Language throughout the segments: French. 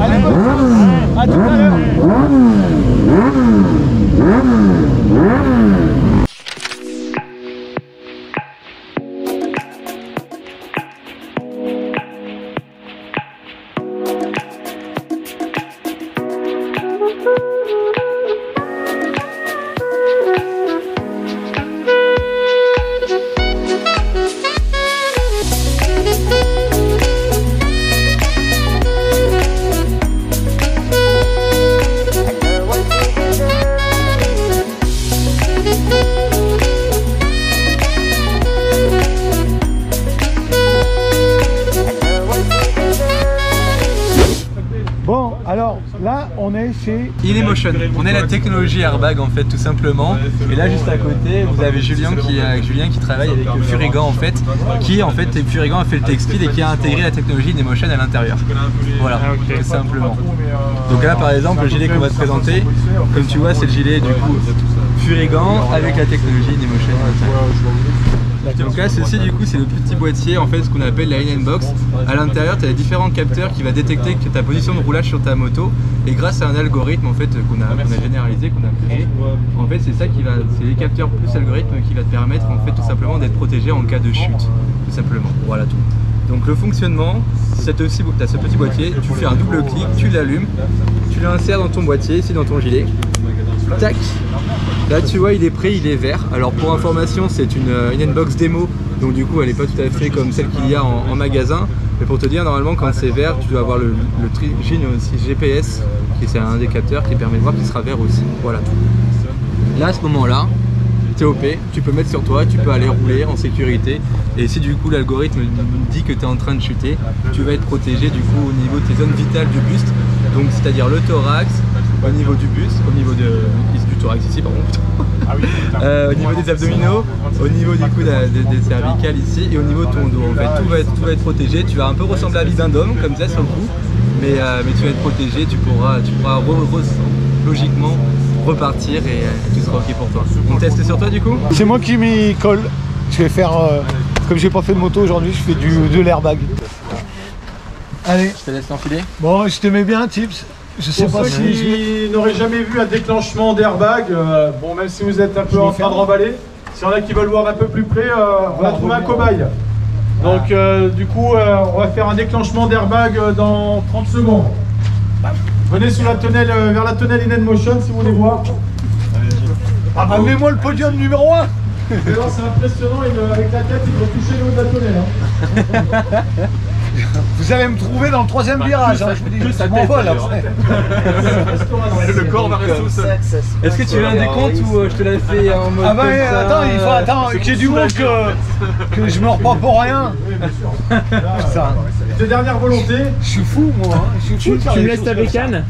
Allez, bonne chance. À tout à l'heure. Bon, alors là, on est chez Inemotion. On est la technologie airbag en fait, tout simplement. Et là, juste à côté, vous avez Julien qui travaille avec Furigan en fait, Furigan a fait le Textile et qui a intégré la technologie Inemotion à l'intérieur. Voilà, tout simplement. Donc là, par exemple, le gilet qu'on va te présenter, comme tu vois, c'est le gilet du coup Furigan avec la technologie Inemotion à l'intérieur. Donc là, ceci du coup, c'est le petit boîtier, en fait, ce qu'on appelle la in-box. À l'intérieur, tu as différents capteurs qui va détecter ta position de roulage sur ta moto. Et grâce à un algorithme en fait qu'on a généralisé, qu'on a créé, en fait, c'est les capteurs plus algorithme qui va te permettre en fait tout simplement d'être protégé en cas de chute, tout simplement. Voilà tout. Donc le fonctionnement, tu as ce petit boîtier, tu fais un double clic, tu l'allumes, tu l'insères dans ton boîtier, ici dans ton gilet. Tac. Là tu vois il est prêt, il est vert. Alors pour information c'est une inbox démo, donc du coup elle n'est pas tout à fait comme celle qu'il y a en magasin. Mais pour te dire, normalement quand c'est vert, tu dois avoir le trigine aussi GPS, qui c'est un des capteurs qui permet de voir qu'il sera vert aussi. Voilà tout. Là à ce moment-là, t'es OP, tu peux mettre sur toi, tu peux aller rouler en sécurité. Et si du coup l'algorithme dit que tu es en train de chuter, tu vas être protégé du coup au niveau de tes zones vitales du buste. Donc c'est-à-dire le thorax, au niveau du buste, au niveau du thorax ici par contre, au niveau des abdominaux, au niveau du coup des cervicales ici et au niveau de ton dos. En fait tout va être protégé, tu vas un peu ressembler à la vie d'un homme comme ça sur le coup, mais tu vas être protégé, tu pourras logiquement repartir et tout sera ok pour toi. On teste sur toi du coup? C'est moi qui m'y colle. Je vais faire, comme j'ai pas fait de moto aujourd'hui, je fais de l'airbag. Allez. Je te laisse l'enfiler. Bon, je te mets bien, Tips. Je sais pas si qui n'auraient jamais vu un déclenchement d'airbag, bon, même si vous êtes un peu en train de remballer, s'il y en a qui veulent voir un peu plus près, on a trouvé un cobaye. Donc du coup, on va faire un déclenchement d'airbag dans 30 secondes. Venez sous la tonnelle, vers la tonnelle Inemotion si vous voulez voir. Amenez-moi le podium numéro 1. C'est impressionnant, avec la tête il faut toucher le haut de la tonnelle. Hein. Vous allez me trouver dans le 3e virage, hein, je vous dis, ça m'envole après. Le corps va rester tout seul. Est-ce que tu veux un décompte ou je te l'avais fait en mode attends, il faut qu'il y ait du monde que je meurs pas pour rien. Putain. De dernière volonté. Je suis fou moi, hein. Tu me laisses ta bécane?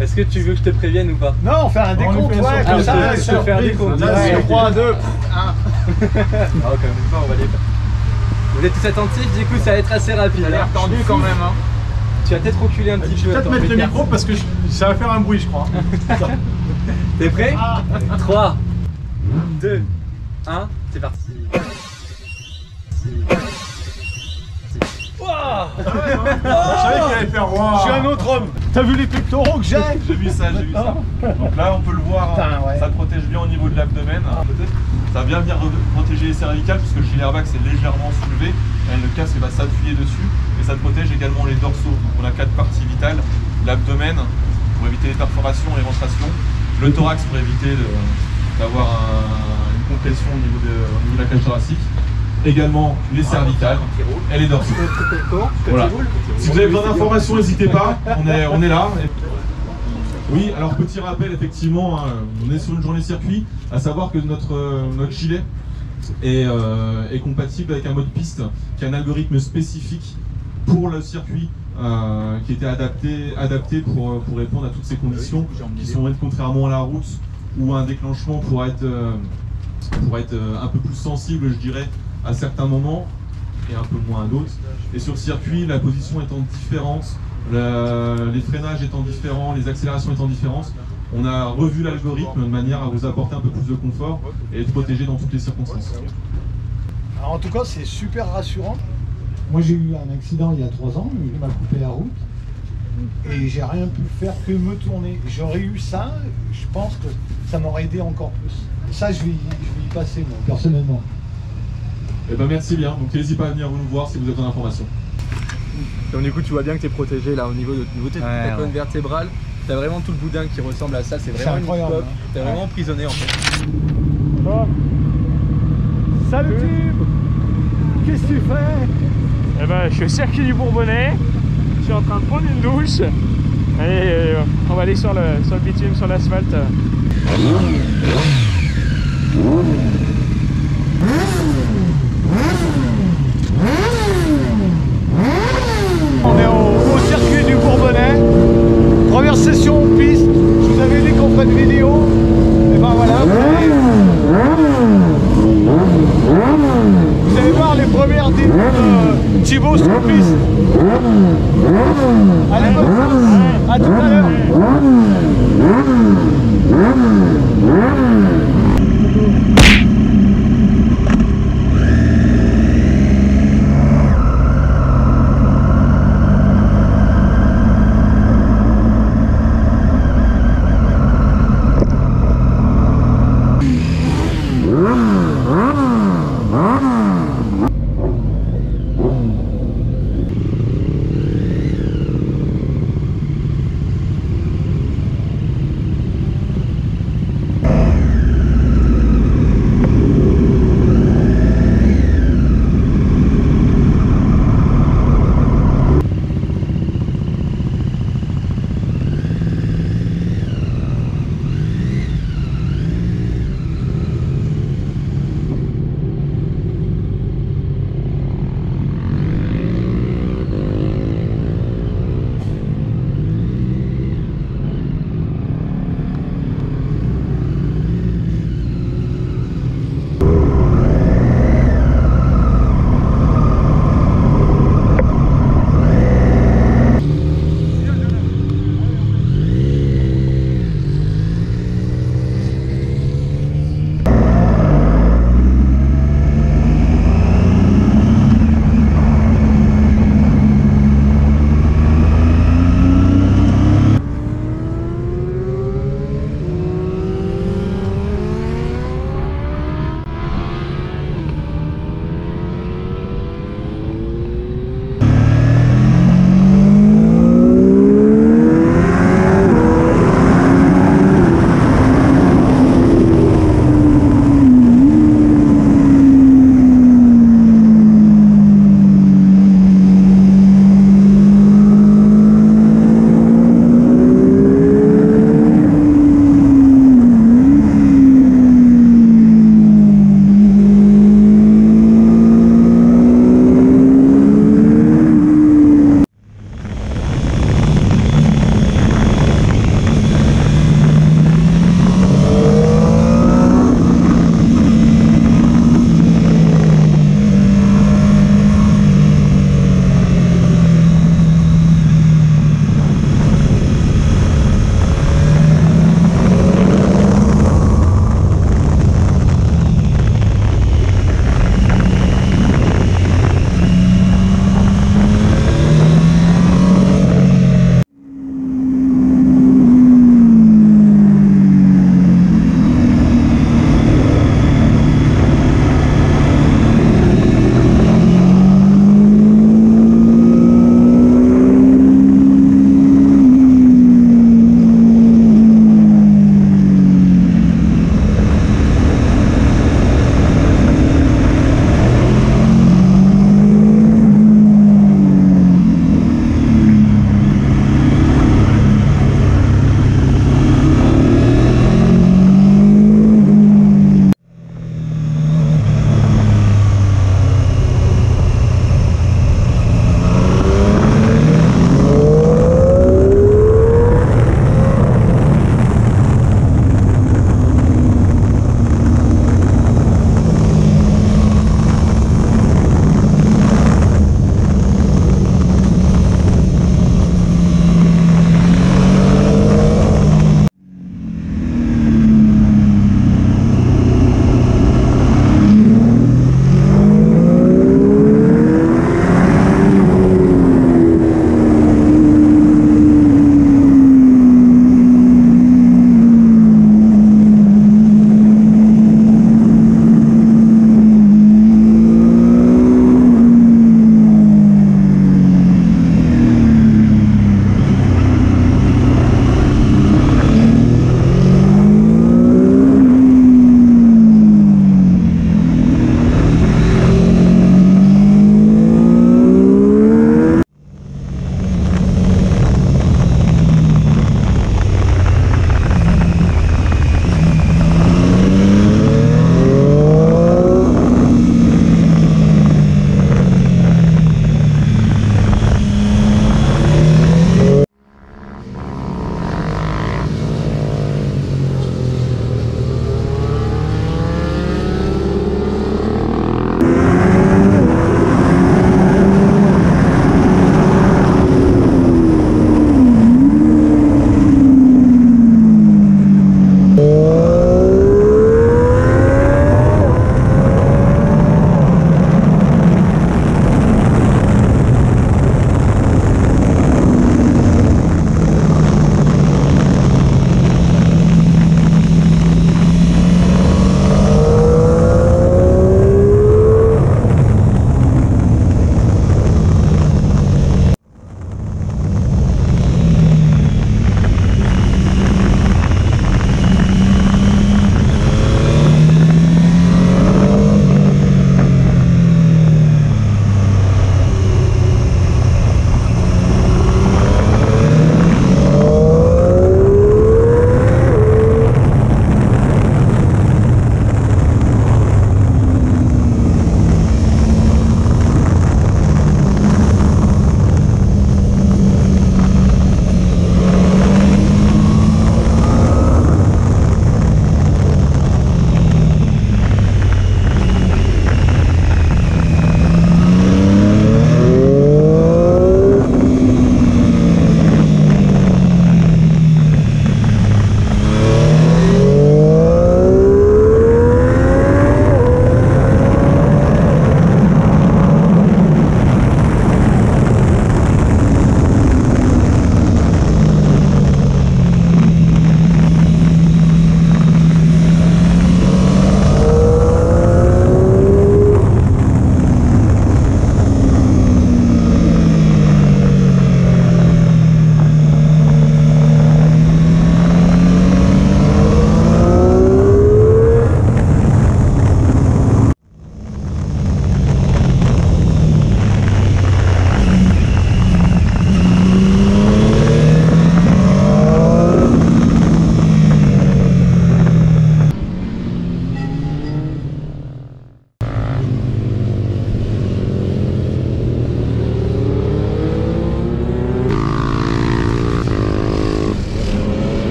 Est-ce que tu veux que je te prévienne ou pas? Non, on fait un décompte, ouais, comme ça. Je te fais un décompte. 3, 2, 1. Ah, quand même pas, on va les... Vous êtes tous attentifs, du coup ça va être assez rapide. Ça a l'air tendu quand même. Hein. Tu vas peut-être reculer un petit peu. Je vais peut-être mettre le micro parce que ça va faire un bruit, je crois. T'es prêt? 3, 2, 1, c'est parti. Je savais qu'il allait faire wow. Je suis un autre homme. T'as vu les pectoraux que j'ai? J'ai vu ça, j'ai vu ça. Donc là, on peut le voir, putain, ouais. Ça protège bien au niveau de l'abdomen. Ça va bien protéger les cervicales puisque le gilet airbag c'est légèrement soulevé. Et le casque va s'appuyer dessus et ça te protège également les dorsaux. Donc on a 4 parties vitales. L'abdomen pour éviter les perforations et les ventrations. Le thorax pour éviter d'avoir une compression au niveau de la cage thoracique. Également les cervicales et les dorsaux. Voilà. Si vous avez besoin d'informations, n'hésitez pas, on est là. Oui, alors petit rappel, effectivement, on est sur une journée circuit, à savoir que notre gilet est compatible avec un mode piste, qui a un algorithme spécifique pour le circuit, qui était adapté pour répondre à toutes ces conditions, qui sont contrairement à la route, où un déclenchement pourrait être un peu plus sensible, je dirais, à certains moments et un peu moins à d'autres. Et sur le circuit, la position étant différente, les freinages étant différents, les accélérations étant différentes, on a revu l'algorithme de manière à vous apporter un peu plus de confort et être protégé dans toutes les circonstances. Alors en tout cas, c'est super rassurant Moi j'ai eu un accident il y a 3 ans, il m'a coupé la route et j'ai rien pu faire que me tourner. J'aurais eu ça, je pense que ça m'aurait aidé encore plus. Ça je vais y passer moi, personnellement. Eh ben merci bien, donc n'hésitez pas à venir nous voir si vous avez besoin d'informations. Donc du coup tu vois bien que tu es protégé là au niveau de ta colonne vertébrale. T'as vraiment tout le boudin qui ressemble à ça, c'est vraiment incroyable. une t'es vraiment emprisonné en fait. Bon. Salut Tube. Qu'est-ce que tu fais? Eh ben, je suis au circuit du Bourbonnais, je suis en train de prendre une douche et on va aller sur le bitume, sur l'asphalte. On est au circuit du Bourbonnais, première session piste. Je vous avais dit qu'on ferait une vidéo, et ben voilà, vous allez voir les premières débuts de Thibaut sur piste. Allez, bonne chance, à tout à l'heure.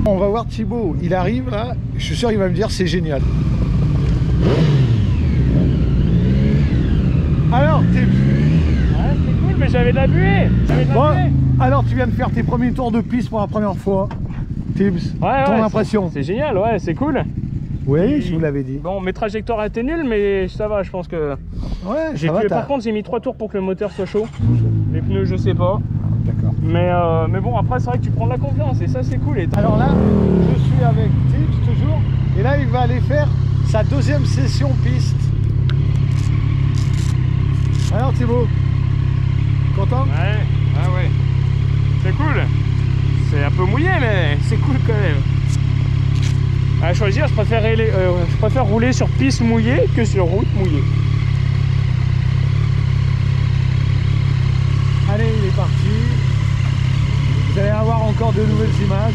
On va voir Thibaut, il arrive là, je suis sûr qu'il va me dire c'est génial. Alors, Tibbs. Ouais, c'est cool, mais j'avais de la buée. Bon, alors tu viens de faire tes premiers tours de piste pour la première fois. Tibbs, ton impression? C'est génial, ouais, c'est cool. Oui, je vous l'avais dit. Bon, mes trajectoires étaient nulles, mais ça va, je pense que... Ouais, ça va. Par contre, j'ai mis 3 tours pour que le moteur soit chaud. Les pneus, je sais pas. D'accord. Mais bon, après, c'est vrai que tu prends de la confiance et ça, c'est cool. Et alors là, je suis avec Tibbs toujours. Et là, il va aller faire sa deuxième session piste. Alors Thibaut, content? Ouais. C'est cool. C'est un peu mouillé, mais c'est cool quand même. À choisir, je préfère rouler sur piste mouillée que sur route mouillée. Allez, il est parti. Vous allez avoir encore de nouvelles images.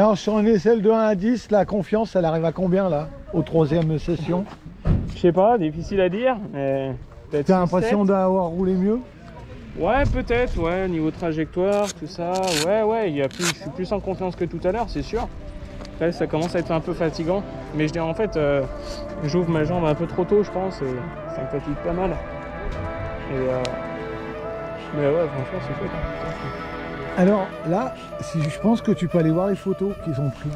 Alors sur une échelle de 1 à 10, la confiance, elle arrive à combien là, aux 3e session? Je sais pas, difficile à dire, mais peut-être. T'as l'impression 6-7. d'avoir roulé mieux? Ouais, peut-être, ouais, niveau trajectoire, tout ça, ouais, je suis plus en confiance que tout à l'heure, c'est sûr. Là, ça commence à être un peu fatigant, mais je dis en fait, j'ouvre ma jambe un peu trop tôt, je pense, et ça me fatigue pas mal. Mais ouais, franchement, c'est chouette. Alors là, je pense que tu peux aller voir les photos qu'ils ont prises.